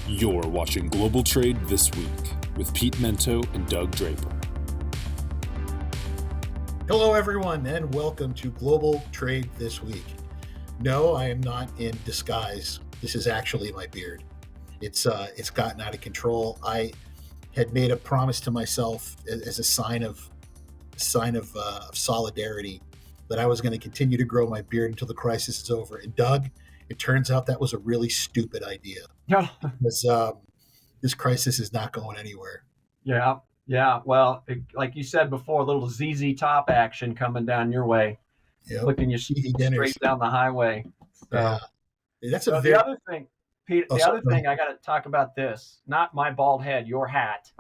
You're watching Global Trade This Week with Pete Mento and Doug Draper. Hello, everyone, and welcome to Global Trade This Week. No, I am not in disguise. This is actually my beard. It's gotten out of control. I had made a promise to myself as a sign of solidarity that I was going to continue to grow my beard until the crisis is over. And Doug, it turns out that was a really stupid idea. Yeah. Because this crisis is not going anywhere. Yeah. Well, like you said before, a little ZZ Top action coming down your way, flipping you straight down the highway. So, that's the other thing, Pete. The other thing I got to talk about this. Not my bald head, your hat.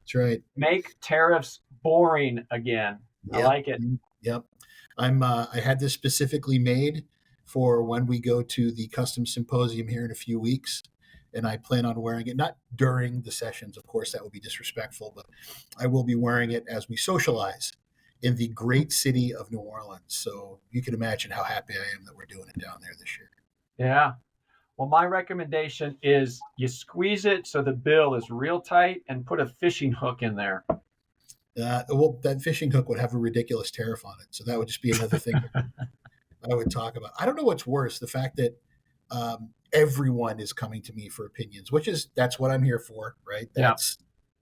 That's right. Make tariffs boring again. Yep. I like it. Yep. I had this specifically made for when we go to the Customs Symposium here in a few weeks. And I plan on wearing it, not during the sessions, of course, that would be disrespectful, but I will be wearing it as we socialize in the great city of New Orleans. So you can imagine how happy I am that we're doing it down there this year. Yeah. Well, my recommendation is you squeeze it so the bill is real tight and put a fishing hook in there. Well, that fishing hook would have a ridiculous tariff on it. So that would just be another thing I would talk about. I don't know what's worse, the fact that everyone is coming to me for opinions, that's what I'm here for, right? That's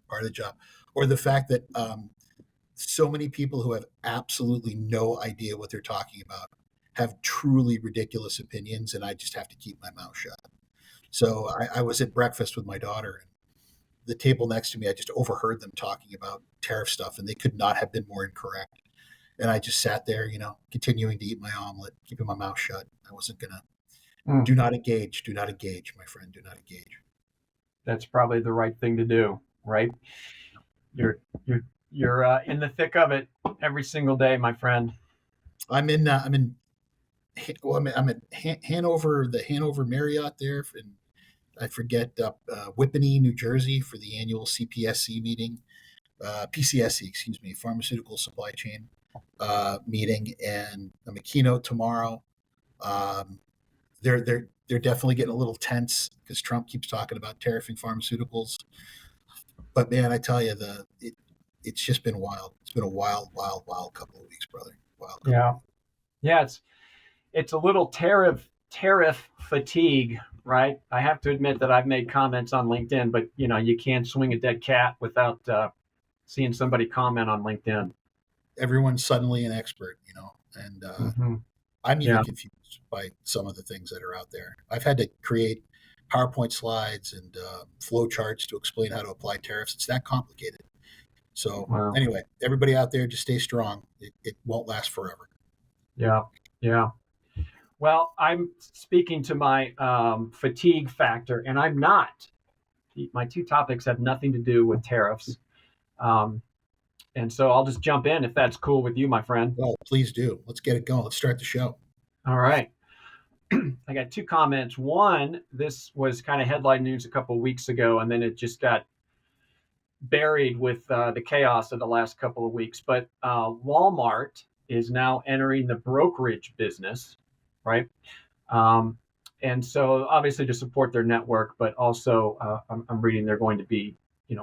part of the job. Or the fact that so many people who have absolutely no idea what they're talking about have truly ridiculous opinions, and I just have to keep my mouth shut. So I was at breakfast with my daughter, and the table next to me, I just overheard them talking about tariff stuff, and they could not have been more incorrect. And I just sat there, continuing to eat my omelet, keeping my mouth shut. I wasn't going to. Do not engage, my friend. Do not engage. That's probably the right thing to do, right? You're in the thick of it every single day, my friend. I'm at Hanover, the Hanover Marriott there, and I forget Whippany, New Jersey, for the annual PCSC meeting, Pharmaceutical Supply Chain meeting, and I'm a keynote tomorrow. They're definitely getting a little tense because Trump keeps talking about tariffing pharmaceuticals. But man, I tell you, it's just been wild. It's been a wild couple of weeks, brother. Yeah. It's a little tariff fatigue, right? I have to admit that I've made comments on LinkedIn, but you can't swing a dead cat without seeing somebody comment on LinkedIn. Everyone's suddenly an expert, and I'm even confused by some of the things that are out there. I've had to create PowerPoint slides and flow charts to explain how to apply tariffs. It's that complicated. So Anyway, everybody out there, just stay strong. It won't last forever. Yeah. Well, I'm speaking to my fatigue factor, and I'm not. My two topics have nothing to do with tariffs. And so I'll just jump in if that's cool with you, my friend. Well, please do. Let's get it going. Let's start the show. All right. I got two comments. One, this was kind of headline news a couple of weeks ago, and then it just got buried with the chaos of the last couple of weeks. But Walmart is now entering the brokerage business, right? And so obviously to support their network, but also I'm reading they're going to be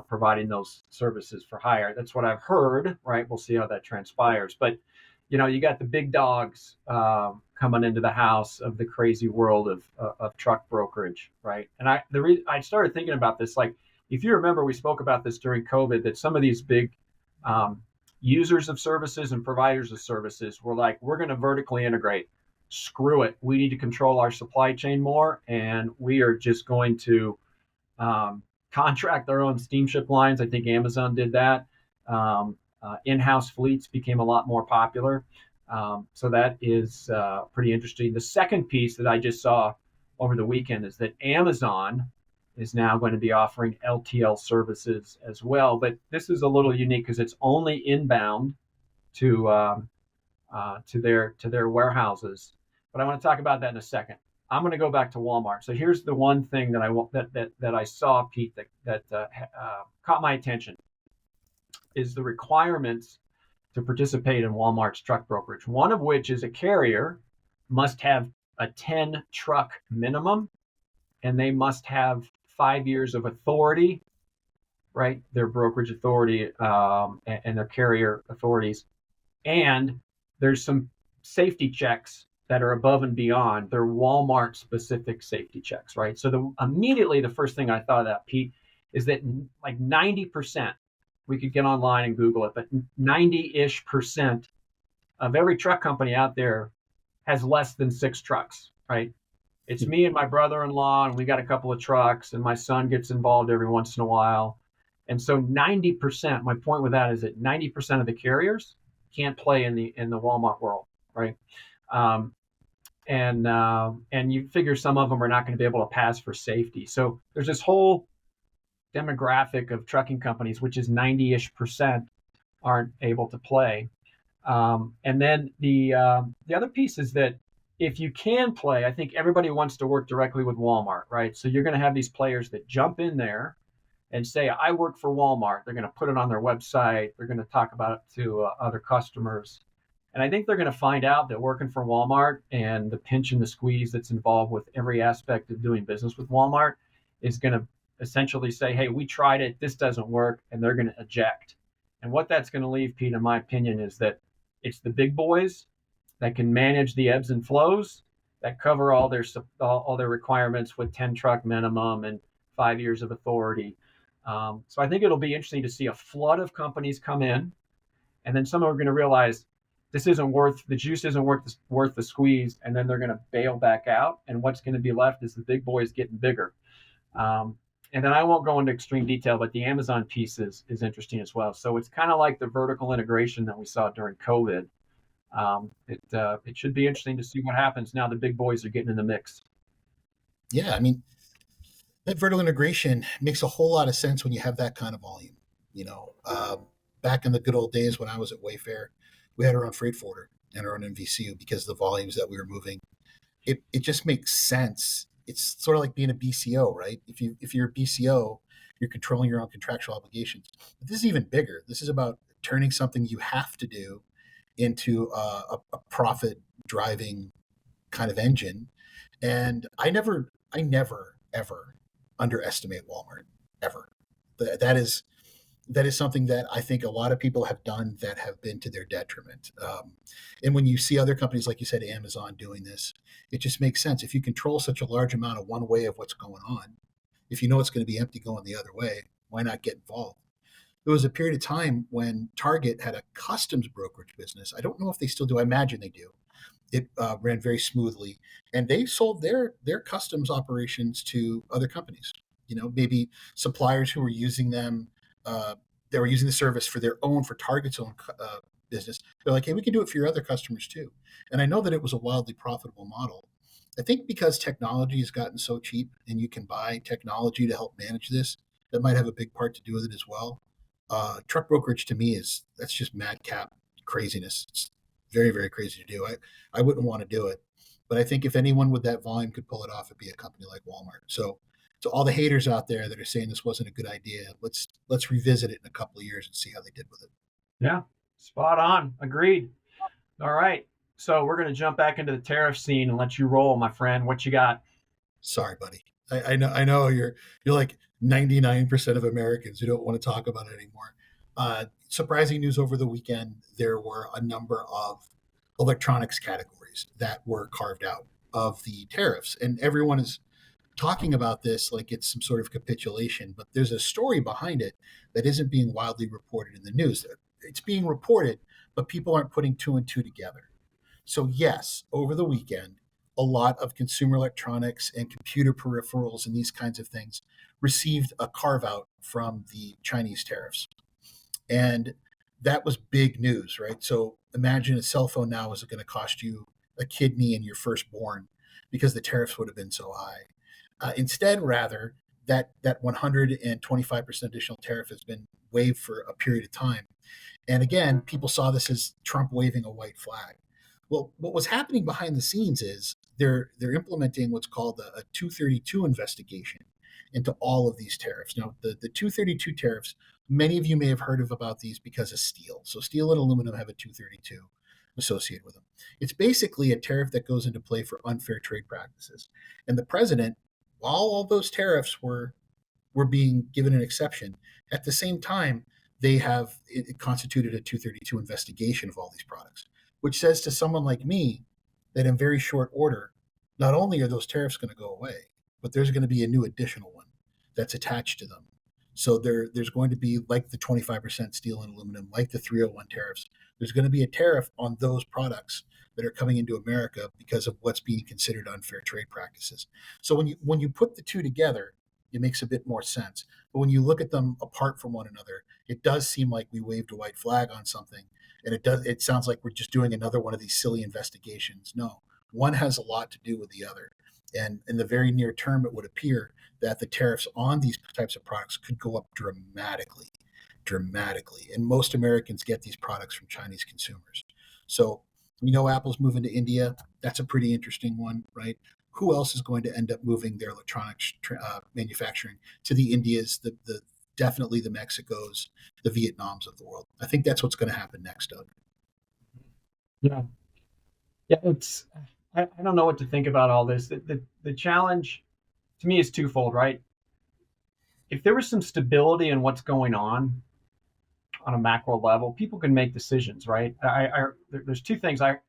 providing those services for hire. That's what I've heard, right? We'll see how that transpires. But, you got the big dogs coming into the house of the crazy world of truck brokerage, right? And I started thinking about this, like, if you remember, we spoke about this during COVID, that some of these big users of services and providers of services were like, we're going to vertically integrate. Screw it. We need to control our supply chain more, and we are just going to contract their own steamship lines. I think Amazon did that. In-house fleets became a lot more popular. So that is pretty interesting. The second piece that I just saw over the weekend is that Amazon is now going to be offering LTL services as well. But this is a little unique because it's only inbound to their warehouses. But I want to talk about that in a second. I'm going to go back to Walmart. So here's the one thing that I saw, Pete, that caught my attention is the requirements to participate in Walmart's truck brokerage. One of which is a carrier must have a 10 truck minimum, and they must have 5 years of authority, right? Their brokerage authority and their carrier authorities. And there's some safety checks that are above and beyond. They're Walmart specific safety checks, right? So immediately the first thing I thought of that, Pete, is that like 90%, we could get online and Google it, but 90-ish% of every truck company out there has less than 6 trucks, right? It's me and my brother-in-law, and we got a couple of trucks, and my son gets involved every once in a while. And so 90%, my point with that is that 90% of the carriers can't play in the Walmart world, right? And you figure some of them are not going to be able to pass for safety. So there's this whole demographic of trucking companies, which is 90-ish% aren't able to play. And then the other piece is that if you can play, I think everybody wants to work directly with Walmart, right? So you're going to have these players that jump in there and say, I work for Walmart. They're going to put it on their website. They're going to talk about it to other customers. And I think they're going to find out that working for Walmart and the pinch and the squeeze that's involved with every aspect of doing business with Walmart is going to essentially say, hey, we tried it. This doesn't work. And they're going to eject. And what that's going to leave, Pete, in my opinion, is that it's the big boys that can manage the ebbs and flows, that cover all their requirements with 10 truck minimum and 5 years of authority. So I think it'll be interesting to see a flood of companies come in, and then some are going to realize this isn't worth the juice, isn't worth the squeeze, and then they're going to bail back out. And what's going to be left is the big boys getting bigger. And then I won't go into extreme detail, but the Amazon piece is interesting as well. So it's kind of like the vertical integration that we saw during COVID. It should be interesting to see what happens now the big boys are getting in the mix. Yeah, I mean, that vertical integration makes a whole lot of sense when you have that kind of volume. Back in the good old days when I was at Wayfair, we had our own freight forwarder and our own MVCU because of the volumes that we were moving. It just makes sense. It's sort of like being a BCO, right? If you're a BCO, you're controlling your own contractual obligations. But this is even bigger. This is about turning something you have to do into a profit driving kind of engine. And I never ever underestimate Walmart ever. That is something that I think a lot of people have done that have been to their detriment. And when you see other companies, like you said, Amazon doing this, it just makes sense. If you control such a large amount of one way of what's going on, if you know it's going to be empty going the other way, why not get involved? There was a period of time when Target had a customs brokerage business. I don't know if they still do. I imagine they do. It ran very smoothly, and they sold their customs operations to other companies. Maybe suppliers who were using them. They were using the service for Target's own business. They're like, hey, we can do it for your other customers too. And I know that it was a wildly profitable model. I think because technology has gotten so cheap and you can buy technology to help manage this, that might have a big part to do with it as well. Truck brokerage to me that's just madcap craziness. It's very, very crazy to do. I wouldn't want to do it, but I think if anyone with that volume could pull it off, it'd be a company like Walmart. So all the haters out there that are saying this wasn't a good idea, let's revisit it in a couple of years and see how they did with it. Yeah, spot on. Agreed. All right. So we're going to jump back into the tariff scene and let you roll, my friend. What you got? Sorry, buddy. I know you're like 99% of Americans who don't want to talk about it anymore. Surprising news over the weekend, there were a number of electronics categories that were carved out of the tariffs. And everyone is talking about this like it's some sort of capitulation, but there's a story behind it that isn't being widely reported in the news. It's being reported, but people aren't putting two and two together. So yes, over the weekend, a lot of consumer electronics and computer peripherals and these kinds of things received a carve out from the Chinese tariffs. And that was big news, right? So imagine a cell phone now is going to cost you a kidney and your firstborn because the tariffs would have been so high. Instead, rather, that 125% additional tariff has been waived for a period of time. And again, people saw this as Trump waving a white flag. Well, what was happening behind the scenes is they're implementing what's called a 232 investigation into all of these tariffs. Now, the 232 tariffs, many of you may have heard about these because of steel. So steel and aluminum have a 232 associated with them. It's basically a tariff that goes into play for unfair trade practices. And the president, while all those tariffs were were being given an exception. At the same time, they have it constituted a 232 investigation of all these products, which says to someone like me that in very short order, not only are those tariffs going to go away, but there's going to be a new additional one that's attached to them. So there's going to be, like the 25% steel and aluminum, like the 301 tariffs, there's going to be a tariff on those products that are coming into America because of what's being considered unfair trade practices. So when you put the two together, it makes a bit more sense. But when you look at them apart from one another, it does seem like we waved a white flag on something, and it sounds like we're just doing another one of these silly investigations. No, one has a lot to do with the other. And in the very near term, it would appear that the tariffs on these types of products could go up dramatically. And most Americans get these products from Chinese consumers. So we know Apple's moving to India. That's a pretty interesting one, right? Who else is going to end up moving their electronics manufacturing to the Indias, the definitely the Mexicos, the Vietnams of the world? I think that's what's going to happen next, Doug. Yeah. Yeah, I don't know what to think about all this. The challenge to me is twofold, right? If there was some stability in what's going on a macro level, people can make decisions, right? There's two things. I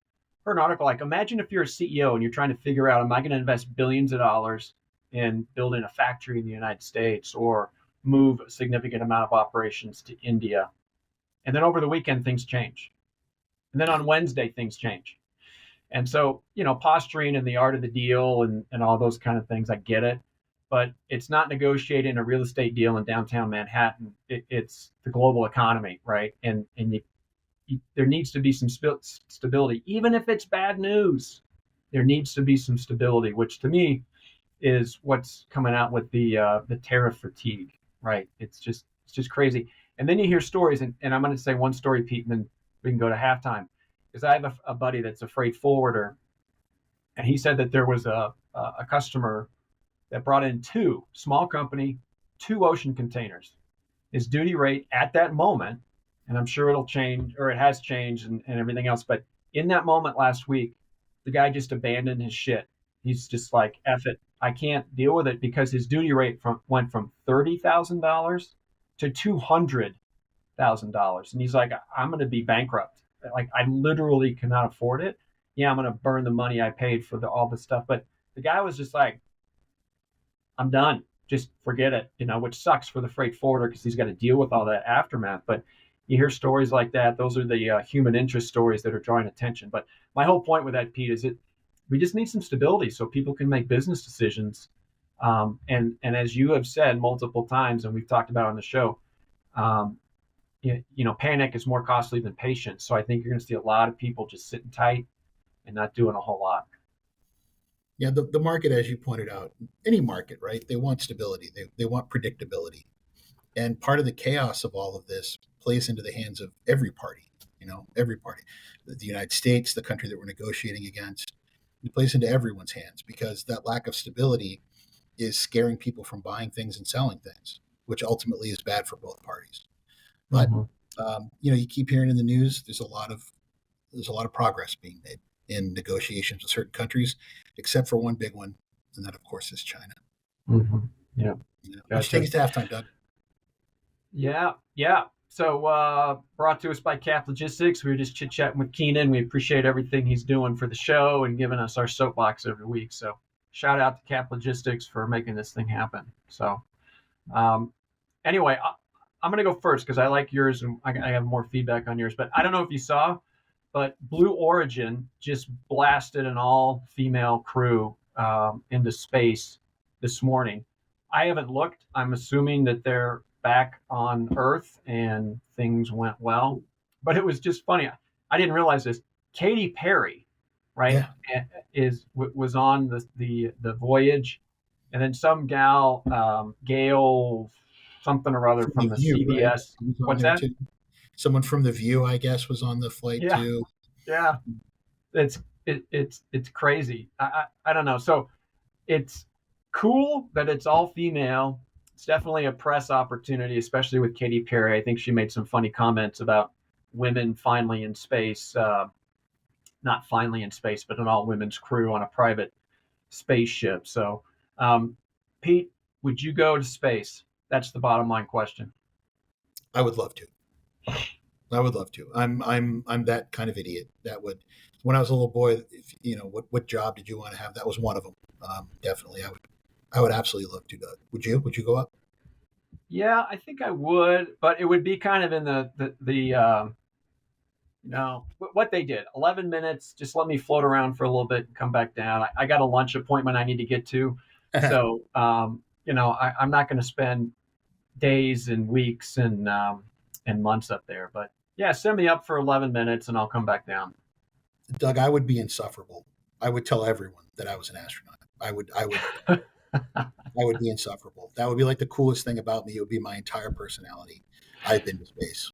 heard an article like, imagine if you're a CEO and you're trying to figure out, am I going to invest billions of dollars in building a factory in the United States or move a significant amount of operations to India? And then over the weekend, things change. And then on Wednesday, things change. And so, posturing and the art of the deal and all those kind of things, I get it. But it's not negotiating a real estate deal in downtown Manhattan. It's the global economy, right? And there needs to be some stability. Even if it's bad news, there needs to be some stability, which to me is what's coming out with the tariff fatigue, right? It's just crazy. And then you hear stories, and I'm going to say one story, Pete, and then we can go to halftime. Because I have a buddy that's a freight forwarder, and he said that there was a customer that brought in small company, 2 ocean containers. His duty rate at that moment, and I'm sure it'll change, or it has changed and everything else, but in that moment last week, the guy just abandoned his shit. He's just like, F it. I can't deal with it, because his duty rate went from $30,000 to $200,000. And he's like, I'm going to be bankrupt. Like, I literally cannot afford it. Yeah, I'm going to burn the money I paid for all this stuff. But the guy was just like, I'm done. Just forget it, which sucks for the freight forwarder because he's got to deal with all that aftermath. But you hear stories like that. Those are the human interest stories that are drawing attention. But my whole point with that, Pete, is we just need some stability so people can make business decisions. And as you have said multiple times, and we've talked about on the show, panic is more costly than patience. So I think you're going to see a lot of people just sitting tight and not doing a whole lot. Yeah, the market, as you pointed out, any market, right? They want stability. They want predictability. And part of the chaos of all of this plays into the hands of every party, every party. The United States, the country that we're negotiating against, it plays into everyone's hands, because that lack of stability is scaring people from buying things and selling things, which ultimately is bad for both parties. But you keep hearing in the news, there's a lot of progress being made in negotiations with certain countries, except for one big one, and that, of course, is China. Mm-hmm. Yeah. Which takes us to halftime, Doug. Yeah. So brought to us by Cap Logistics. We were just chit-chatting with Keenan. We appreciate everything he's doing for the show and giving us our soapbox every week. So shout out to Cap Logistics for making this thing happen. So anyway, I'm going to go first because I like yours and I have more feedback on yours. But I don't know if you saw, but Blue Origin just blasted an all-female crew into space this morning. I haven't looked. I'm assuming that they're back on Earth and things went well. But it was just funny. I didn't realize this. Katy Perry, right, was on the voyage, and then some gal, Gail something or other from the CBS. Right? What's that? Too. Someone from The View, I guess, was on the flight too. Yeah, it's crazy. I don't know. So it's cool that it's all female. It's definitely a press opportunity, especially with Katy Perry. I think she made some funny comments about women finally in space. Not finally in space, but an all-women's crew on a private spaceship. So, Pete, would you go to space? That's the bottom line question. I would love to. I'm that kind of idiot that would, when I was a little boy, if, what job did you want to have? That was one of them. Definitely. I would absolutely love to, Doug. Would you go up? Yeah, I think I would, but it would be kind of in the what they did. 11 minutes, just let me float around for a little bit and come back down. I got a lunch appointment I need to get to. So, I'm not going to spend days and weeks and months up there, but yeah, send me up for 11 minutes and I'll come back down. Doug, I would be insufferable. I would tell everyone that I was an astronaut. I would be insufferable. That would be like the coolest thing about me. It would be my entire personality. I've been to space.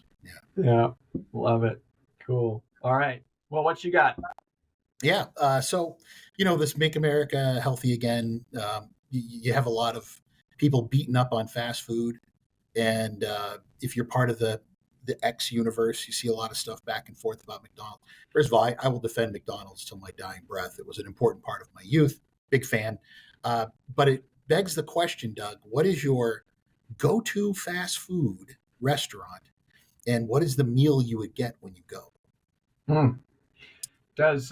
Yeah. Love it. Cool. All right. Well, what you got? Yeah. So, this Make America Healthy Again, you have a lot of people beating up on fast food. And if you're part of the X universe, you see a lot of stuff back and forth about McDonald's. First of all, I will defend McDonald's till my dying breath. It was an important part of my youth. Big fan. But it begs the question, Doug, what is your go-to fast food restaurant? And what is the meal you would get when you go? Does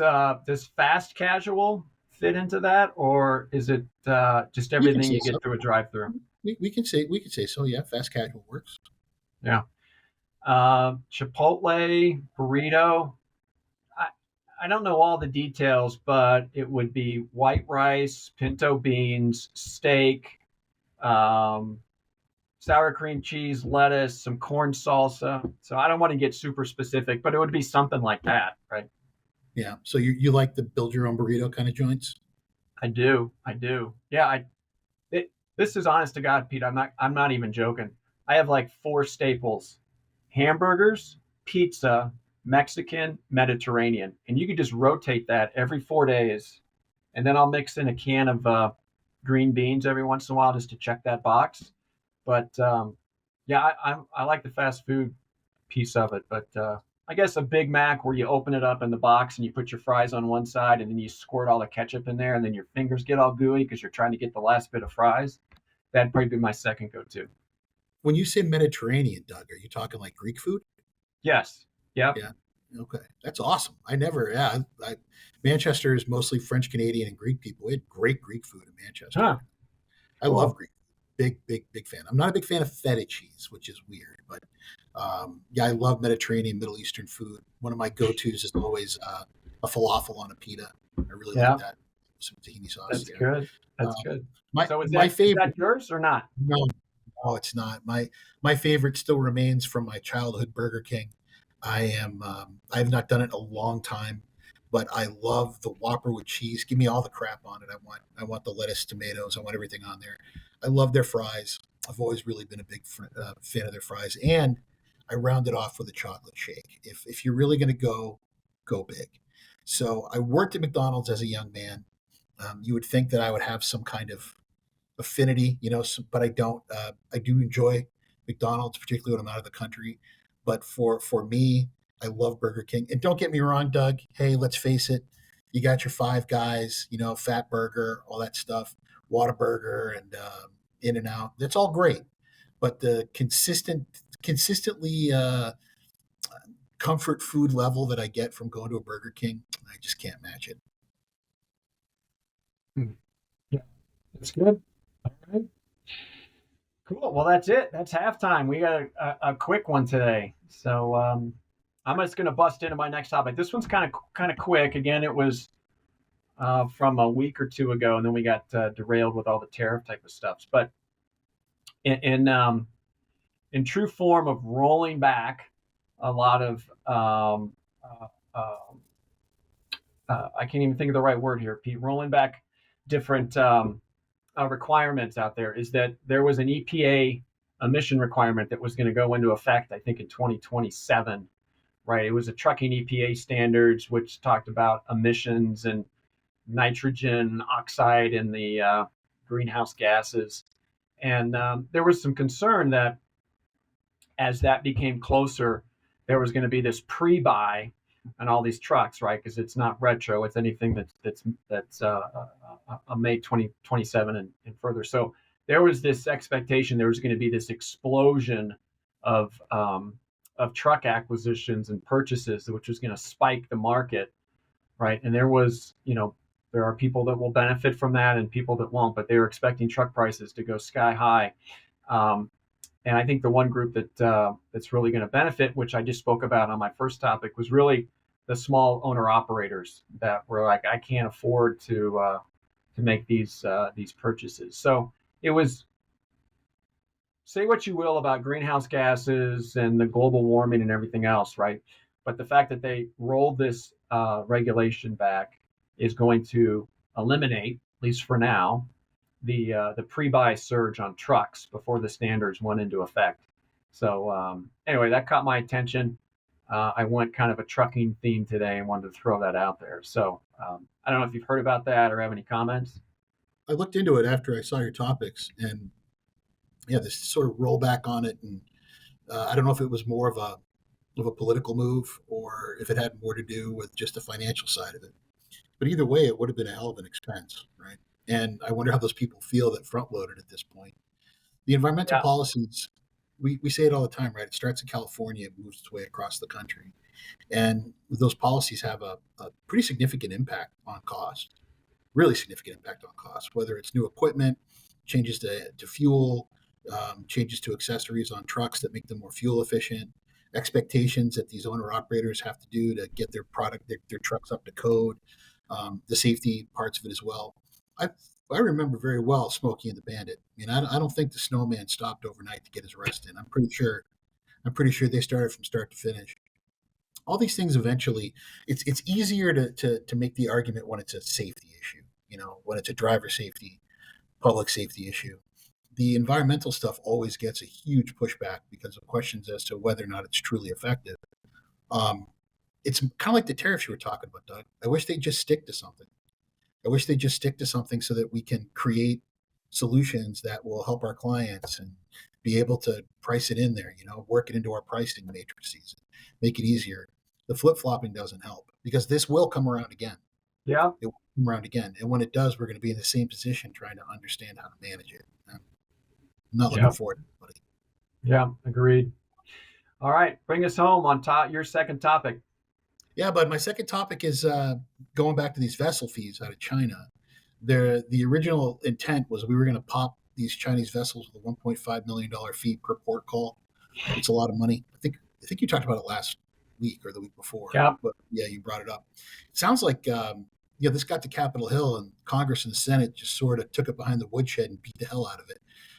fast casual fit into that, or is it just everything you get through a drive-through? We can say so. Yeah, fast casual works. Yeah. Chipotle burrito. I don't know all the details, but it would be white rice, pinto beans, steak, sour cream cheese, lettuce, some corn salsa. So I don't want to get super specific, but it would be something like that, right? Yeah. So you like the build your own burrito kind of joints? I do. Yeah. This is honest to God, Pete. I'm not even joking. I have like 4 staples: hamburgers, pizza, Mexican, Mediterranean, and you could just rotate that every 4 days. And then I'll mix in a can of green beans every once in a while just to check that box. But yeah, I like the fast food piece of it. But I guess a Big Mac where you open it up in the box and you put your fries on one side and then you squirt all the ketchup in there and then your fingers get all gooey because you're trying to get the last bit of fries. That'd probably be my second go-to. When you say Mediterranean, Doug, are you talking like Greek food? Yes. Yep. Yeah. Okay. That's awesome. Manchester is mostly French Canadian and Greek people. We had great Greek food in Manchester. Huh. I love Greek. Big fan. I'm not a big fan of feta cheese, which is weird, but I love Mediterranean, Middle Eastern food. One of my go-tos is always a falafel on a pita. I really like that. Some tahini sauce. That's good. That's good. So is that yours or not? No, it's not. My favorite still remains from my childhood Burger King. I have not done it in a long time, but I love the Whopper with cheese. Give me all the crap on it. I want the lettuce, tomatoes. I want everything on there. I love their fries. I've always really been a big fan of their fries, and I round it off with a chocolate shake. If you're really going to go big. So I worked at McDonald's as a young man. You would think that I would have some kind of affinity, but I don't. I do enjoy McDonald's, particularly when I'm out of the country. But for me, I love Burger King. And don't get me wrong, Doug. Hey, let's face it. You got your Five Guys, Fat Burger, all that stuff, Whataburger and In-N-Out. That's all great. But the consistently comfort food level that I get from going to a Burger King, I just can't match it. Yeah, that's good. All right. Cool. Well, that's it. That's halftime. We got a quick one today. So I'm just going to bust into my next topic. This one's kind of quick. Again, it was from a week or two ago, and then we got derailed with all the tariff type of stuff. But in true form of rolling back a lot of I can't even think of the right word here, Pete. Rolling back different requirements out there is that there was an EPA emission requirement that was going to go into effect, I think, in 2027. Right? It was a trucking EPA standards, which talked about emissions and nitrogen oxide in the greenhouse gases. And there was some concern that as that became closer, there was going to be this pre-buy on all these trucks, right? Because it's not retro; it's anything that's made 2027 and further. So there was this expectation there was going to be this explosion of truck acquisitions and purchases, which was going to spike the market, right? And there was, there are people that will benefit from that and people that won't, but they were expecting truck prices to go sky high. And I think the one group that's really going to benefit, which I just spoke about on my first topic, was really the small owner operators that were like, I can't afford to make these purchases. So it was, say what you will about greenhouse gases and the global warming and everything else, right? But the fact that they rolled this regulation back is going to eliminate, at least for now, the pre-buy surge on trucks before the standards went into effect. So anyway, that caught my attention. I went kind of a trucking theme today and wanted to throw that out there. So I don't know if you've heard about that or have any comments. I looked into it after I saw your topics, and yeah, this sort of rollback on it, and I don't know if it was more of a political move or if it had more to do with just the financial side of it. But either way, it would have been a hell of an expense, right? And I wonder how those people feel that front loaded at this point. The environmental policies, we say it all the time, right? It starts in California, it moves its way across the country. And those policies have a pretty significant impact on cost, really significant impact on cost, whether it's new equipment, changes to fuel, changes to accessories on trucks that make them more fuel efficient, expectations that these owner operators have to do to get their product, their trucks up to code, the safety parts of it as well. I remember very well Smokey and the Bandit. I mean, I don't think the Snowman stopped overnight to get his rest in. I'm pretty sure they started from start to finish. All these things eventually, it's easier to make the argument when it's a safety issue, when it's a driver safety, public safety issue. The environmental stuff always gets a huge pushback because of questions as to whether or not it's truly effective. It's kind of like the tariffs you were talking about, Doug. I wish they'd just stick to something. So that we can create solutions that will help our clients and be able to price it in there, work it into our pricing matrices, make it easier. The flip-flopping doesn't help because this will come around again. Yeah. It will come around again. And when it does, we're going to be in the same position trying to understand how to manage it. I'm not looking forward to it, buddy. Yeah, agreed. All right, bring us home on your second topic. Yeah, but my second topic is going back to these vessel fees out of China. The original intent was we were going to pop these Chinese vessels with a $1.5 million fee per port call. It's a lot of money. I think you talked about it last week or the week before. Yeah. But yeah, you brought it up. It sounds like this got to Capitol Hill and Congress and the Senate just sort of took it behind the woodshed and beat the hell out of it.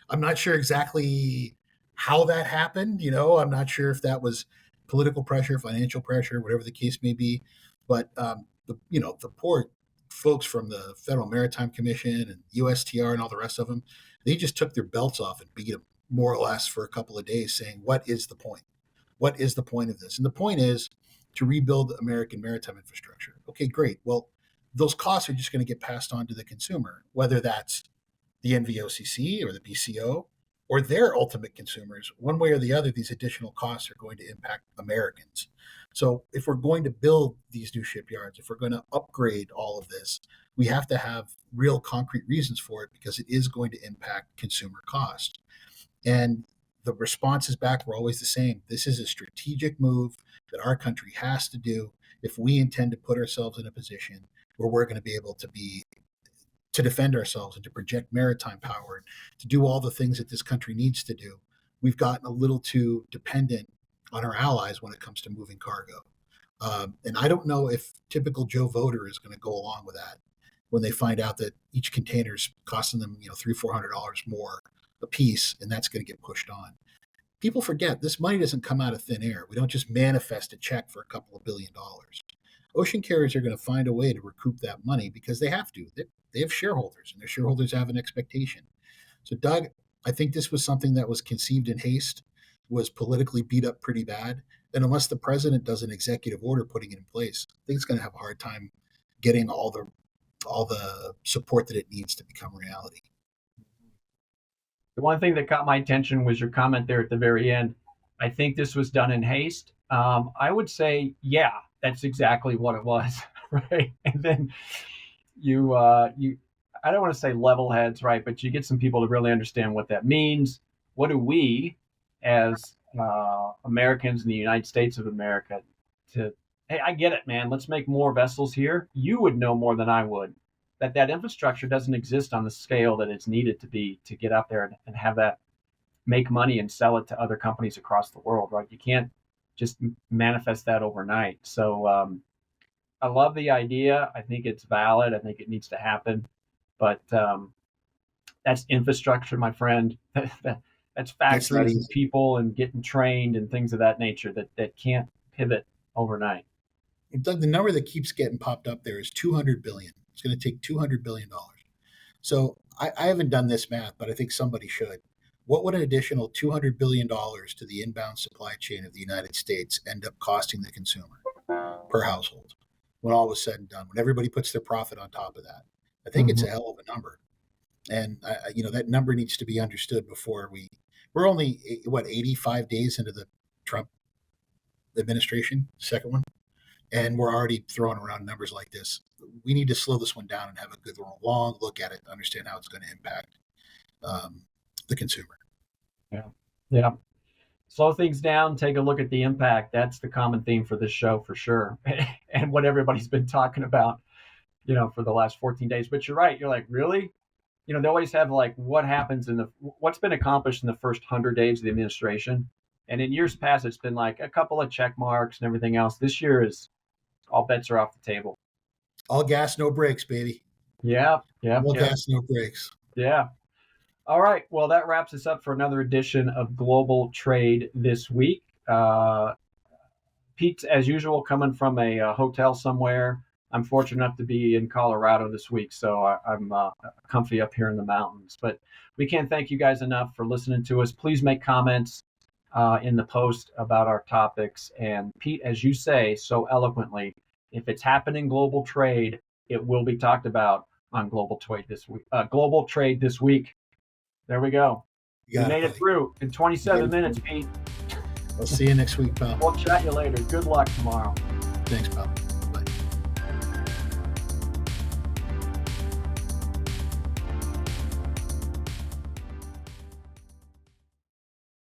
I'm not sure exactly how that happened. I'm not sure if that was political pressure, financial pressure, whatever the case may be. But the poor folks from the Federal Maritime Commission and USTR and all the rest of them, they just took their belts off and beat them more or less for a couple of days, saying, "What is the point? What is the point of this?" And the point is to rebuild American maritime infrastructure. Okay, great. Well, those costs are just going to get passed on to the consumer, whether that's the NVOCC or the BCO or their ultimate consumers. One way or the other, these additional costs are going to impact Americans. So if we're going to build these new shipyards, if we're going to upgrade all of this, we have to have real concrete reasons for it because it is going to impact consumer cost. And the responses back were always the same. This is a strategic move that our country has to do if we intend to put ourselves in a position where we're going to be able to defend ourselves and to project maritime power, to do all the things that this country needs to do. We've gotten a little too dependent on our allies when it comes to moving cargo. And I don't know if typical Joe voter is going to go along with that when they find out that each container is costing them, $300-400 more a piece, and that's going to get pushed on. People forget this money doesn't come out of thin air. We don't just manifest a check for a couple of $1 billion. Ocean carriers are going to find a way to recoup that money because they have to. They have shareholders, and their shareholders have an expectation. So, Doug, I think this was something that was conceived in haste, was politically beat up pretty bad. And unless the president does an executive order putting it in place, I think it's going to have a hard time getting all the support that it needs to become reality. The one thing that caught my attention was your comment there at the very end. I think this was done in haste. I would say, yeah, that's exactly what it was, right? And then I don't want to say level heads, right? But you get some people to really understand what that means. What do we, as Americans in the United States of America, hey, I get it, man. Let's make more vessels here. You would know more than I would that infrastructure doesn't exist on the scale that it's needed to be to get out there and have that make money and sell it to other companies across the world, right? You can't just manifest that overnight. So I love the idea. I think it's valid. I think it needs to happen. But that's infrastructure, my friend. That's factories and people and getting trained and things of that nature that can't pivot overnight. Doug, the number that keeps getting popped up there is $200 billion. It's going to take $200 billion. So I haven't done this math, but I think somebody should. What would an additional $200 billion to the inbound supply chain of the United States end up costing the consumer per household when all was said and done, when everybody puts their profit on top of that? I think it's a hell of a number. And, that number needs to be understood before we're only, 85 days into the Trump administration, second one, and we're already throwing around numbers like this. We need to slow this one down and have a good long look at it to understand how it's going to impact the consumer. Yeah. Slow things down, take a look at the impact. That's the common theme for this show for sure. And what everybody's been talking about, for the last 14 days. But you're right. You're like, really? They always have like what's been accomplished in the first 100 days of the administration. And in years past, it's been like a couple of check marks and everything else. This year is all bets are off the table. All gas, no brakes, baby. Yeah. All gas, no brakes. Yeah. All right. Well, that wraps us up for another edition of Global Trade This Week. Pete, as usual, coming from a hotel somewhere. I'm fortunate enough to be in Colorado this week, so I'm comfy up here in the mountains. But we can't thank you guys enough for listening to us. Please make comments in the post about our topics. And Pete, as you say so eloquently, if it's happening global trade, it will be talked about on Global Trade This Week. Global Trade This Week. There we go. We made it through in 27 minutes, Pete. I'll see you next week, pal. We'll chat you later. Good luck tomorrow. Thanks, pal.